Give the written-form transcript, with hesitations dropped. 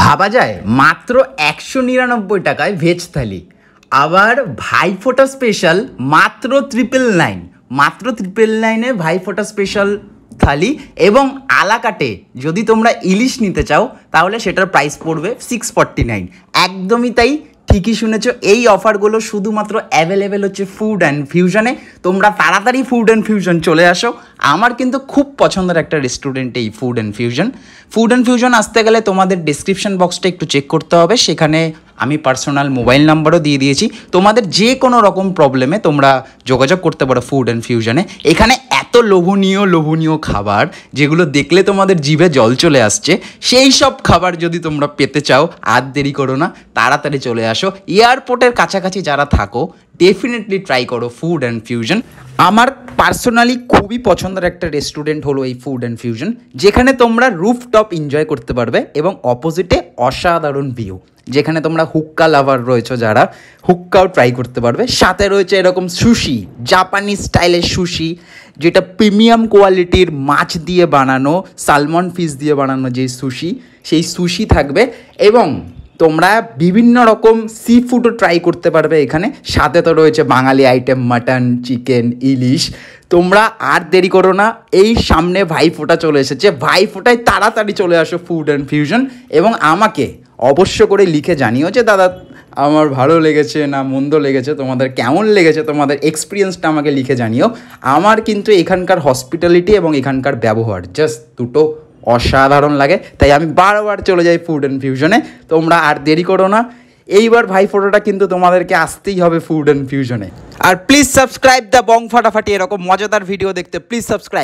ভাবা যায় মাত্র 199 টাকায় ভেজ থালি। আবার ভাইফোঁটা স্পেশাল মাত্র 999, মাত্র 999-এ ভাইফোঁটা স্পেশাল থালি। এবং আলাকাটে যদি তোমরা ইলিশ নিতে চাও তাহলে সেটার প্রাইস পড়বে 649। একদমই তাই, ঠিকই শুনেছো, এই অফারগুলো শুধুমাত্র অ্যাভেলেবেল হচ্ছে ফুড অ্যান্ড ফিউশনে। তোমরা তাড়াতাড়ি ফুড অ্যান্ড ফিউশন চলে আসো। আমার কিন্তু খুব পছন্দের একটা রেস্টুরেন্ট এই food and fusion. Food and fusion আসতে গেলে তোমাদের ডিসক্রিপশন বক্সটা একটু চেক করতে হবে, সেখানে আমি পার্সোনাল মোবাইল নাম্বারও দিয়ে দিয়েছি। তোমাদের যে কোনো রকম প্রবলেমে তোমরা যোগাযোগ করতে পারো ফুড অ্যান্ড ফিউশনে। এখানে এত লোভনীয় খাবার যেগুলো দেখলে তোমাদের জিভে জল চলে আসছে, সেই সব খাবার যদি তোমরা পেতে চাও আর দেরি করো না, তাড়াতাড়ি চলে আসো। এয়ারপোর্টের কাছাকাছি যারা থাকো ডেফিনেটলি ট্রাই করো ফুড অ্যান্ড ফিউশন। আমার পার্সোনালি খুবই পছন্দের একটা রেস্টুরেন্ট হলো এই ফুড অ্যান্ড ফিউশন, যেখানে তোমরা রুফটপ এনজয় করতে পারবে এবং অপোজিটে অসাধারণ ভিউ, যেখানে তোমরা হুক্কা লাভার রয়েছো যারা হুক্কাও ট্রাই করতে পারবে। সাথে রয়েছে এরকম সুশি, জাপানি স্টাইলের সুশি, যেটা প্রিমিয়াম কোয়ালিটির মাছ দিয়ে বানানো, সালমন ফিশ দিয়ে বানানো যে সুশি, সেই সুশি থাকবে। এবং তোমরা বিভিন্ন রকম সি ফুডও ট্রাই করতে পারবে এখানে। সাথে তো রয়েছে বাঙালি আইটেম, মাটন, চিকেন, ইলিশ। তোমরা আর দেরি করো না, এই সামনে ভাইফোঁটা চলে এসেছে, ভাইফোঁটায় তাড়াতাড়ি চলে আসো ফুড অ্যান্ড ফিউশন। এবং আমাকে অবশ্য করে লিখে জানিও যে দাদা আমার ভালো লেগেছে না মন্দ লেগেছে, তোমাদের কেমন লেগেছে, তোমাদের এক্সপিরিয়েন্সটা আমাকে লিখে জানিও। আমার কিন্তু এখানকার হসপিটালিটি এবং এখানকার ব্যবহার জাস্ট দুটো অসাধারণ লাগে, তাই আমি বারবার চলে যাই ফুড অ্যান্ড ফিউশনে। তোমরা আর দেরি করো না, এইবার ভাইফোঁটাটা কিন্তু তোমাদেরকে আসতেই হবে ফুড অ্যান্ড ফিউশনে। আর please subscribe the Bong Phatafati, এরকম মজাদার ভিডিও দেখতে প্লিজ সাবস্ক্রাইব।